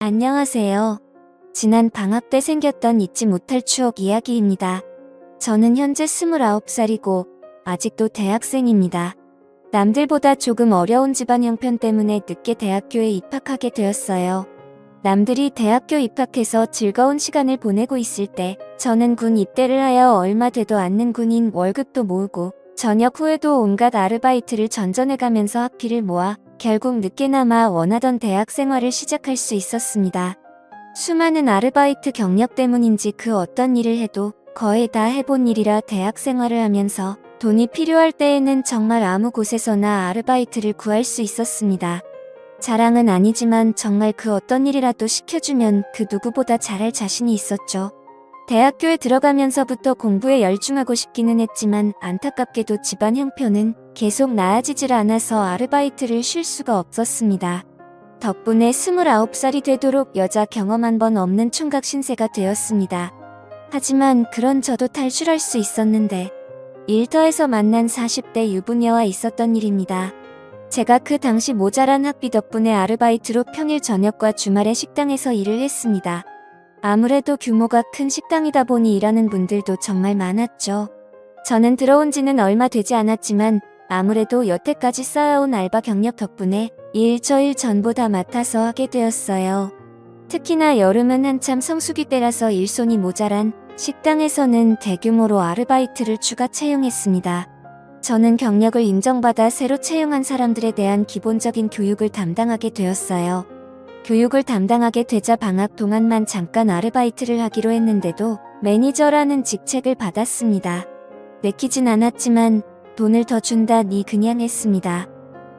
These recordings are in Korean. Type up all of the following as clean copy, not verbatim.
안녕하세요. 지난 방학 때 생겼던 잊지 못할 추억 이야기입니다. 저는 현재 29살이고 아직도 대학생입니다. 남들보다 조금 어려운 집안 형편 때문에 늦게 대학교에 입학하게 되었어요. 남들이 대학교 입학해서 즐거운 시간을 보내고 있을 때 저는 군 입대를 하여 얼마 되도 않는 군인 월급도 모으고 전역 후에도 온갖 아르바이트를 전전해가면서 학비를 모아 결국 늦게나마 원하던 대학 생활을 시작할 수 있었습니다. 수많은 아르바이트 경력 때문인지 그 어떤 일을 해도 거의 다 해본 일이라 대학 생활을 하면서 돈이 필요할 때에는 정말 아무 곳에서나 아르바이트를 구할 수 있었습니다. 자랑은 아니지만 정말 그 어떤 일이라도 시켜주면 그 누구보다 잘할 자신이 있었죠. 대학교에 들어가면서부터 공부에 열중하고 싶기는 했지만 안타깝게도 집안 형편은 계속 나아지질 않아서 아르바이트를 쉴 수가 없었습니다. 덕분에 29살이 되도록 여자 경험 한 번 없는 총각 신세가 되었습니다. 하지만 그런 저도 탈출할 수 있었는데 일터에서 만난 40대 유부녀와 있었던 일입니다. 제가 그 당시 모자란 학비 덕분에 아르바이트로 평일 저녁과 주말에 식당에서 일을 했습니다. 아무래도 규모가 큰 식당이다 보니 일하는 분들도 정말 많았죠. 저는 들어온 지는 얼마 되지 않았지만 아무래도 여태까지 쌓아온 알바 경력 덕분에 일처일 전부 다 맡아서 하게 되었어요. 특히나 여름은 한참 성수기 때라서 일손이 모자란 식당에서는 대규모로 아르바이트를 추가 채용했습니다. 저는 경력을 인정받아 새로 채용한 사람들에 대한 기본적인 교육을 담당하게 되었어요. 교육을 담당하게 되자 방학 동안만 잠깐 아르바이트를 하기로 했는데도 매니저라는 직책을 받았습니다. 내키진 않았지만 돈을 더 준다니 그냥 했습니다.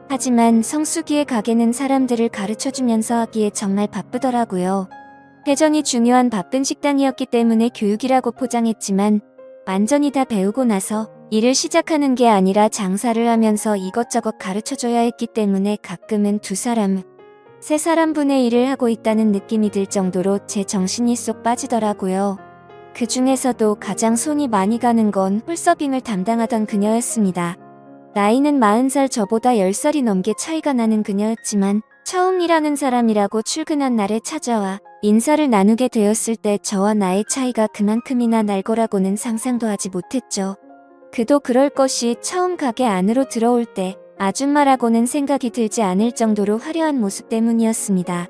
하지만 성수기에 가게는 사람들을 가르쳐주면서 하기에 정말 바쁘더라고요. 회전이 중요한 바쁜 식당이었기 때문에 교육이라고 포장했지만 완전히 다 배우고 나서 일을 시작하는 게 아니라 장사를 하면서 이것저것 가르쳐줘야 했기 때문에 가끔은 2사람, 3사람분의 일을 하고 있다는 느낌이 들 정도로 제 정신이 쏙 빠지더라고요. 그 중에서도 가장 손이 많이 가는 건 홀서빙을 담당하던 그녀였습니다. 나이는 40살 저보다 10살이 넘게 차이가 나는 그녀였지만 처음 일하는 사람이라고 출근한 날에 찾아와 인사를 나누게 되었을 때 저와 나의 차이가 그만큼이나 날 거라고는 상상도 하지 못했죠. 그도 그럴 것이 처음 가게 안으로 들어올 때 아줌마라고는 생각이 들지 않을 정도로 화려한 모습 때문이었습니다.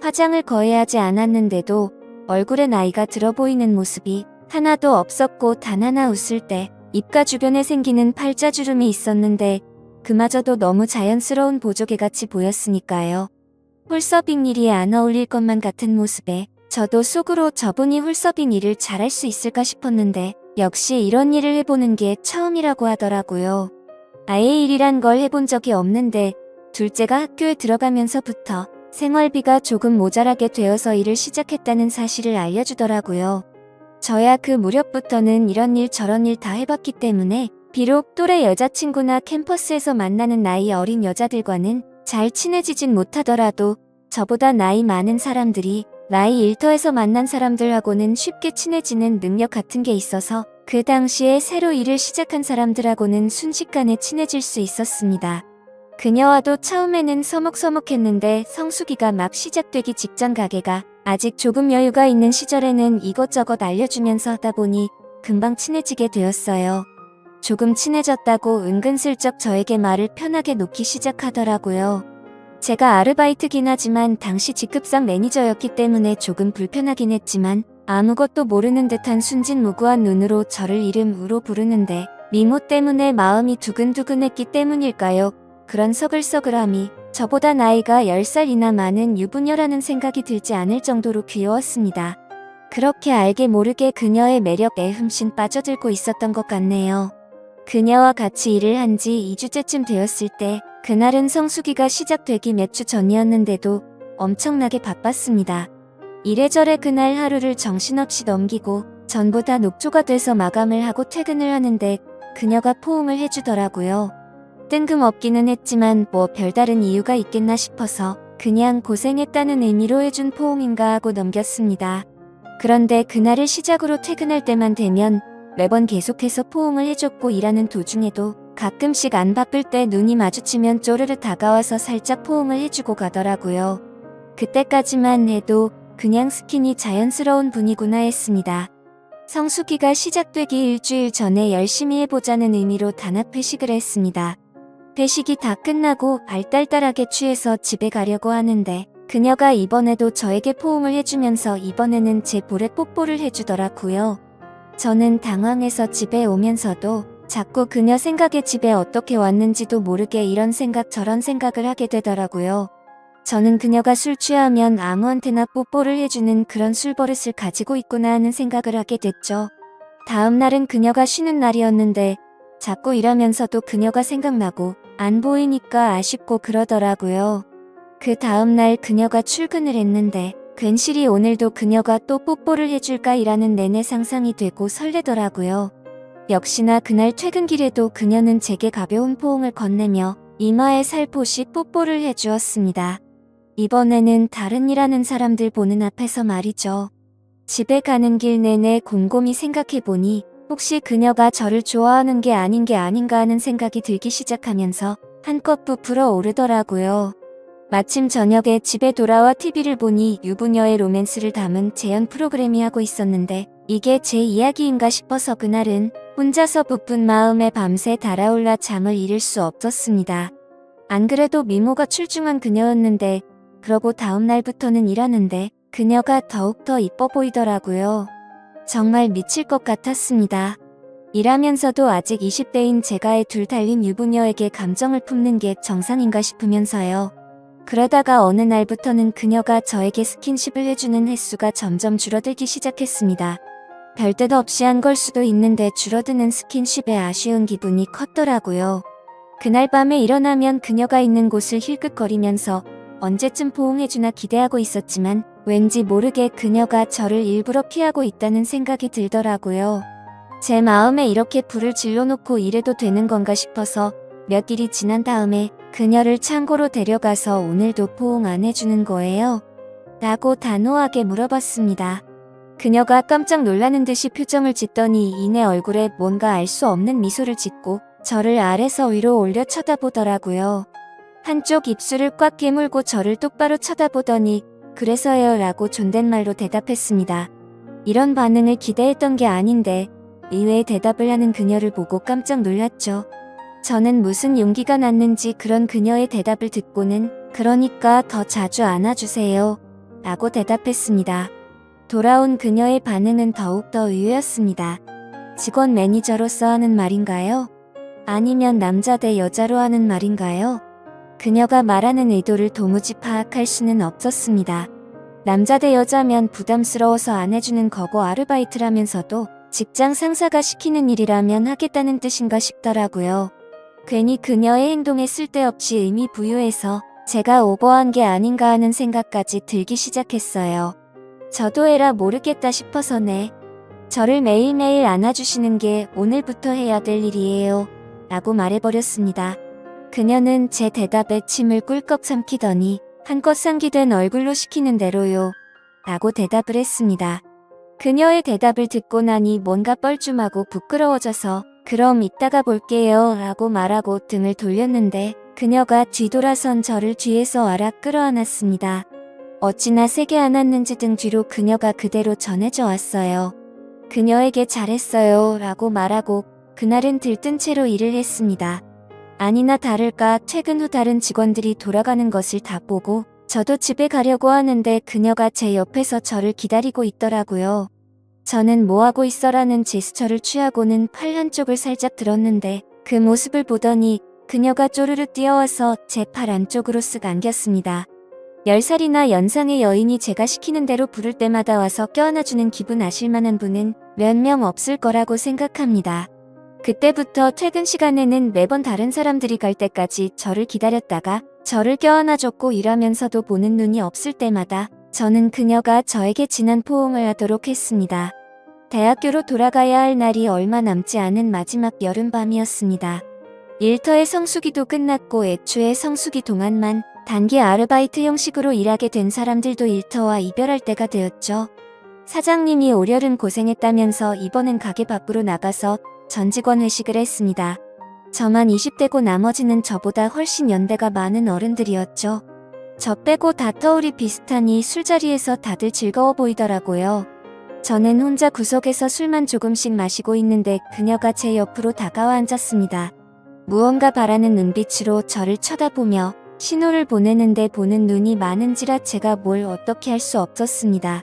화장을 거의 하지 않았는데도 얼굴에 나이가 들어 보이는 모습이 하나도 없었고 단 하나 웃을 때 입가 주변에 생기는 팔자주름이 있었는데 그마저도 너무 자연스러운 보조개같이 보였으니까요. 홀서빙 일이 안 어울릴 것만 같은 모습에 저도 속으로 저분이 홀서빙 일을 잘할 수 있을까 싶었는데 역시 이런 일을 해보는 게 처음이라고 하더라고요. 아예 일이란 걸 해본 적이 없는데 둘째가 학교에 들어가면서부터 생활비가 조금 모자라게 되어서 일을 시작했다는 사실을 알려주더라고요. 저야 그 무렵부터는 이런 일 저런 일 다 해봤기 때문에 비록 또래 여자친구나 캠퍼스에서 만나는 나이 어린 여자들과는 잘 친해지진 못하더라도 저보다 나이 많은 사람들이 나이 일터에서 만난 사람들하고는 쉽게 친해지는 능력 같은 게 있어서 그 당시에 새로 일을 시작한 사람들하고는 순식간에 친해질 수 있었습니다. 그녀와도 처음에는 서먹서먹했는데 성수기가 막 시작되기 직전 가게가 아직 조금 여유가 있는 시절에는 이것저것 알려주면서 하다 보니 금방 친해지게 되었어요. 조금 친해졌다고 은근슬쩍 저에게 말을 편하게 놓기 시작하더라고요. 제가 아르바이트긴 하지만 당시 직급상 매니저였기 때문에 조금 불편하긴 했지만 아무것도 모르는 듯한 순진무구한 눈으로 저를 이름으로 부르는데 미모 때문에 마음이 두근두근했기 때문일까요? 그런 서글서글함이 저보다 나이가 10살이나 많은 유부녀라는 생각이 들지 않을 정도로 귀여웠습니다. 그렇게 알게 모르게 그녀의 매력에 흠씬 빠져들고 있었던 것 같네요. 그녀와 같이 일을 한 지 2주째쯤 되었을 때 그날은 성수기가 시작되기 몇 주 전이었는데도 엄청나게 바빴습니다. 이래저래 그날 하루를 정신없이 넘기고 전부 다 녹초가 돼서 마감을 하고 퇴근을 하는데 그녀가 포옹을 해주더라고요. 뜬금없기는 했지만 뭐 별다른 이유가 있겠나 싶어서 그냥 고생했다는 의미로 해준 포옹인가 하고 넘겼습니다. 그런데 그날을 시작으로 퇴근할 때만 되면 매번 계속해서 포옹을 해줬고 일하는 도중에도 가끔씩 안 바쁠 때 눈이 마주치면 쪼르르 다가와서 살짝 포옹을 해주고 가더라고요. 그때까지만 해도 그냥 스킨이 자연스러운 분이구나 했습니다. 성수기가 시작되기 일주일 전에 열심히 해보자는 의미로 단합 회식을 했습니다. 회식이 다 끝나고 알딸딸하게 취해서 집에 가려고 하는데 그녀가 이번에도 저에게 포옹을 해주면서 이번에는 제 볼에 뽀뽀를 해주더라고요. 저는 당황해서 집에 오면서도 자꾸 그녀 생각에 집에 어떻게 왔는지도 모르게 이런 생각 저런 생각을 하게 되더라고요. 저는 그녀가 술 취하면 아무한테나 뽀뽀를 해주는 그런 술버릇을 가지고 있구나 하는 생각을 하게 됐죠. 다음 날은 그녀가 쉬는 날이었는데 자꾸 일하면서도 그녀가 생각나고 안 보이니까 아쉽고 그러더라고요. 그 다음 날 그녀가 출근을 했는데 괜시리 오늘도 그녀가 또 뽀뽀를 해줄까 이라는 내내 상상이 되고 설레더라고요. 역시나 그날 퇴근길에도 그녀는 제게 가벼운 포옹을 건네며 이마에 살포시 뽀뽀를 해주었습니다. 이번에는 다른 일하는 사람들 보는 앞에서 말이죠. 집에 가는 길 내내 곰곰이 생각해보니 혹시 그녀가 저를 좋아하는 게 아닌가 하는 생각이 들기 시작하면서 한껏 부풀어 오르더라고요. 마침 저녁에 집에 돌아와 TV를 보니 유부녀의 로맨스를 담은 재연 프로그램이 하고 있었는데 이게 제 이야기인가 싶어서 그날은 혼자서 부푼 마음에 밤새 달아올라 잠을 이룰 수 없었습니다. 안 그래도 미모가 출중한 그녀였는데 그러고 다음 날부터는 일하는데 그녀가 더욱더 이뻐 보이더라고요. 정말 미칠 것 같았습니다. 일하면서도 아직 20대인 제가 둘 달린 유부녀에게 감정을 품는 게 정상인가 싶으면서요. 그러다가 어느 날부터는 그녀가 저에게 스킨십을 해주는 횟수가 점점 줄어들기 시작했습니다. 별 뜻 없이 한 걸 수도 있는데 줄어드는 스킨십에 아쉬운 기분이 컸더라고요. 그날 밤에 일어나면 그녀가 있는 곳을 힐끗거리면서 언제쯤 포옹해주나 기대하고 있었지만 왠지 모르게 그녀가 저를 일부러 피하고 있다는 생각이 들더라고요. 제 마음에 이렇게 불을 질러놓고 이래도 되는 건가 싶어서 몇 일이 지난 다음에 그녀를 창고로 데려가서 오늘도 포옹 안 해주는 거예요? 라고 단호하게 물어봤습니다. 그녀가 깜짝 놀라는 듯이 표정을 짓더니 이내 얼굴에 뭔가 알 수 없는 미소를 짓고 저를 아래서 위로 올려 쳐다보더라고요. 한쪽 입술을 꽉 깨물고 저를 똑바로 쳐다보더니 그래서요 라고 존댓말로 대답했습니다. 이런 반응을 기대했던 게 아닌데 의외의 대답을 하는 그녀를 보고 깜짝 놀랐죠. 저는 무슨 용기가 났는지 그런 그녀의 대답을 듣고는 그러니까 더 자주 안아주세요 라고 대답했습니다. 돌아온 그녀의 반응은 더욱더 의외였습니다. 직원 매니저로서 하는 말인가요? 아니면 남자 대 여자로 하는 말인가요? 그녀가 말하는 의도를 도무지 파악할 수는 없었습니다. 남자 대 여자면 부담스러워서 안 해주는 거고 아르바이트라면서도 직장 상사가 시키는 일이라면 하겠다는 뜻인가 싶더라고요. 괜히 그녀의 행동에 쓸데없이 의미 부여해서 제가 오버한 게 아닌가 하는 생각까지 들기 시작했어요. 저도 에라 모르겠다 싶어서네. 저를 매일매일 안아주시는 게 오늘부터 해야 될 일이에요. 라고 말해버렸습니다. 그녀는 제 대답에 침을 꿀꺽 삼키더니 한껏 상기된 얼굴로 시키는 대로요. 라고 대답을 했습니다. 그녀의 대답을 듣고 나니 뭔가 뻘쭘하고 부끄러워져서 그럼 이따가 볼게요 라고 말하고 등을 돌렸는데 그녀가 뒤돌아선 저를 뒤에서 알아 끌어안았습니다. 어찌나 세게 안았는지 등 뒤로 그녀가 그대로 전해져 왔어요. 그녀에게 잘했어요 라고 말하고 그날은 들뜬 채로 일을 했습니다. 아니나 다를까 퇴근 후 다른 직원들이 돌아가는 것을 다 보고 저도 집에 가려고 하는데 그녀가 제 옆에서 저를 기다리고 있더라고요. 저는 뭐하고 있어라는 제스처를 취하고는 팔 한쪽을 살짝 들었는데 그 모습을 보더니 그녀가 쪼르르 뛰어와서 제 팔 안쪽으로 쓱 안겼습니다. 10살이나 연상의 여인이 제가 시키는 대로 부를 때마다 와서 껴안아주는 기분 아실만한 분은 몇 명 없을 거라고 생각합니다. 그때부터 퇴근 시간에는 매번 다른 사람들이 갈 때까지 저를 기다렸다가 저를 껴안아줬고 일하면서도 보는 눈이 없을 때마다 저는 그녀가 저에게 진한 포옹을 하도록 했습니다. 대학교로 돌아가야 할 날이 얼마 남지 않은 마지막 여름밤이었습니다. 일터의 성수기도 끝났고 애초에 성수기 동안만 단기 아르바이트 형식으로 일하게 된 사람들도 일터와 이별할 때가 되었죠. 사장님이 올여름 고생했다면서 이번엔 가게 밖으로 나가서 전 직원 회식을 했습니다. 저만 20대고 나머지는 저보다 훨씬 연배가 많은 어른들이었죠. 저 빼고 다 터울이 비슷하니 술자리에서 다들 즐거워 보이더라고요. 저는 혼자 구석에서 술만 조금씩 마시고 있는데 그녀가 제 옆으로 다가와 앉았습니다. 무언가 바라는 눈빛으로 저를 쳐다보며 신호를 보내는데 보는 눈이 많은지라 제가 뭘 어떻게 할 수 없었습니다.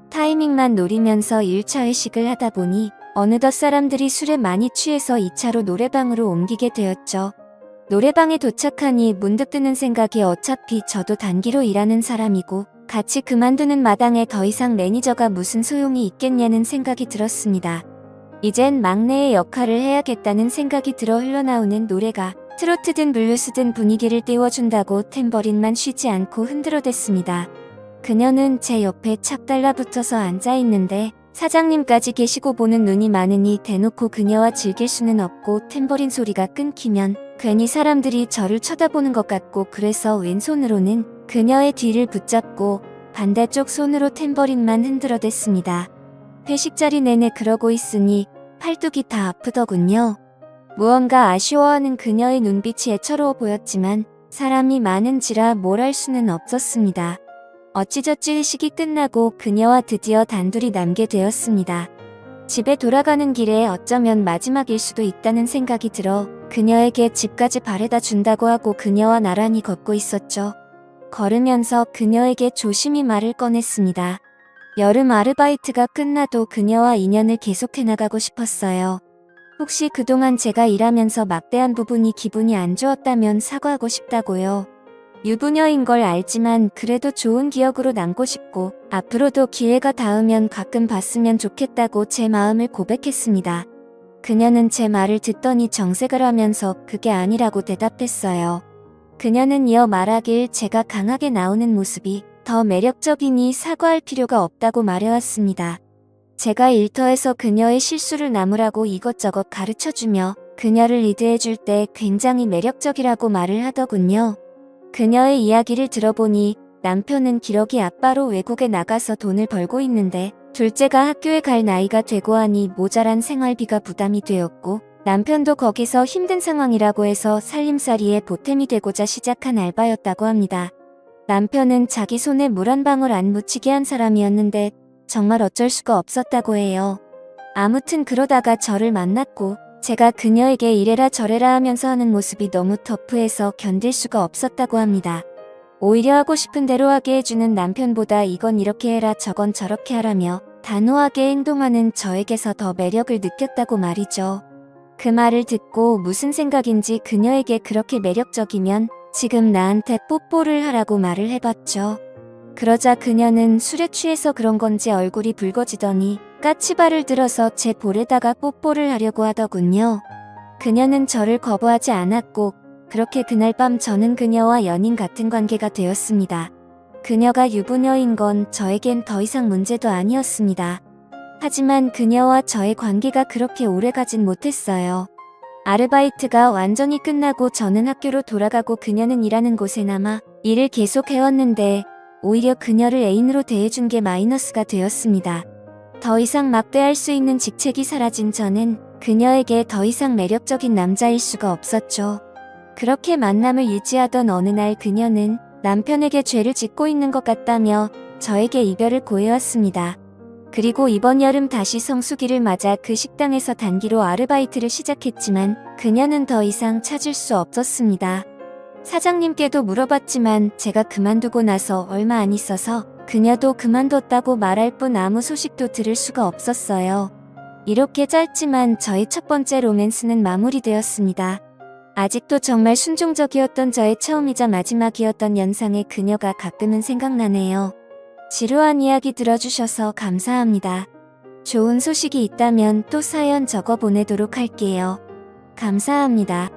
타이밍만 노리면서 1차 회식을 하다 보니 어느덧 사람들이 술에 많이 취해서 2차로 노래방으로 옮기게 되었죠. 노래방에 도착하니 문득 드는 생각이 어차피 저도 단기로 일하는 사람이고 같이 그만두는 마당에 더 이상 매니저가 무슨 소용이 있겠냐는 생각이 들었습니다. 이젠 막내의 역할을 해야겠다는 생각이 들어 흘러나오는 노래가 트로트든 블루스든 분위기를 띄워준다고 탬버린만 쉬지 않고 흔들어댔습니다. 그녀는 제 옆에 착 달라붙어서 앉아있는데 사장님까지 계시고 보는 눈이 많으니 대놓고 그녀와 즐길 수는 없고 탬버린 소리가 끊기면 괜히 사람들이 저를 쳐다보는 것 같고 그래서 왼손으로는 그녀의 뒤를 붙잡고 반대쪽 손으로 탬버린만 흔들어댔습니다. 회식 자리 내내 그러고 있으니 팔뚝이 다 아프더군요. 무언가 아쉬워하는 그녀의 눈빛이 애처로워 보였지만 사람이 많은지라 뭘 할 수는 없었습니다. 어찌저찌 회식이 끝나고 그녀와 드디어 단둘이 남게 되었습니다. 집에 돌아가는 길에 어쩌면 마지막일 수도 있다는 생각이 들어 그녀에게 집까지 바래다 준다고 하고 그녀와 나란히 걷고 있었죠. 걸으면서 그녀에게 조심히 말을 꺼냈습니다. 여름 아르바이트가 끝나도 그녀와 인연을 계속해 나가고 싶었어요. 혹시 그동안 제가 일하면서 막대한 부분이 기분이 안 좋았다면 사과하고 싶다고요. 유부녀인 걸 알지만 그래도 좋은 기억으로 남고 싶고 앞으로도 기회가 닿으면 가끔 봤으면 좋겠다고 제 마음을 고백했습니다. 그녀는 제 말을 듣더니 정색을 하면서 그게 아니라고 대답했어요. 그녀는 이어 말하길 제가 강하게 나오는 모습이 더 매력적이니 사과할 필요가 없다고 말해왔습니다. 제가 일터에서 그녀의 실수를 나무라고 이것저것 가르쳐주며 그녀를 리드해줄 때 굉장히 매력적이라고 말을 하더군요. 그녀의 이야기를 들어보니 남편은 기러기 아빠로 외국에 나가서 돈을 벌고 있는데 둘째가 학교에 갈 나이가 되고 하니 모자란 생활비가 부담이 되었고 남편도 거기서 힘든 상황이라고 해서 살림살이에 보탬이 되고자 시작한 알바였다고 합니다. 남편은 자기 손에 물 한 방울 안 묻히게 한 사람이었는데 정말 어쩔 수가 없었다고 해요. 아무튼 그러다가 저를 만났고 제가 그녀에게 이래라 저래라 하면서 하는 모습이 너무 터프해서 견딜 수가 없었다고 합니다. 오히려 하고 싶은 대로 하게 해주는 남편보다 이건 이렇게 해라 저건 저렇게 하라며 단호하게 행동하는 저에게서 더 매력을 느꼈다고 말이죠. 그 말을 듣고 무슨 생각인지 그녀에게 그렇게 매력적이면 지금 나한테 뽀뽀를 하라고 말을 해봤죠. 그러자 그녀는 술에 취해서 그런 건지 얼굴이 붉어지더니 까치발을 들어서 제 볼에다가 뽀뽀를 하려고 하더군요. 그녀는 저를 거부하지 않았고 그렇게 그날 밤 저는 그녀와 연인 같은 관계가 되었습니다. 그녀가 유부녀인 건 저에겐 더 이상 문제도 아니었습니다. 하지만 그녀와 저의 관계가 그렇게 오래가진 못했어요. 아르바이트가 완전히 끝나고 저는 학교로 돌아가고 그녀는 일하는 곳에 남아 일을 계속 해왔는데 오히려 그녀를 애인으로 대해준 게 마이너스가 되었습니다. 더 이상 막대할 수 있는 직책이 사라진 저는 그녀에게 더 이상 매력적인 남자일 수가 없었죠. 그렇게 만남을 유지하던 어느 날 그녀는 남편에게 죄를 짓고 있는 것 같다며 저에게 이별을 고해왔습니다. 그리고 이번 여름 다시 성수기를 맞아 그 식당에서 단기로 아르바이트를 시작했지만 그녀는 더 이상 찾을 수 없었습니다. 사장님께도 물어봤지만 제가 그만두고 나서 얼마 안 있어서 그녀도 그만뒀다고 말할 뿐 아무 소식도 들을 수가 없었어요. 이렇게 짧지만 저의 첫 번째 로맨스는 마무리되었습니다. 아직도 정말 순종적이었던 저의 처음이자 마지막이었던 연상의 그녀가 가끔은 생각나네요. 지루한 이야기 들어주셔서 감사합니다. 좋은 소식이 있다면 또 사연 적어 보내도록 할게요. 감사합니다.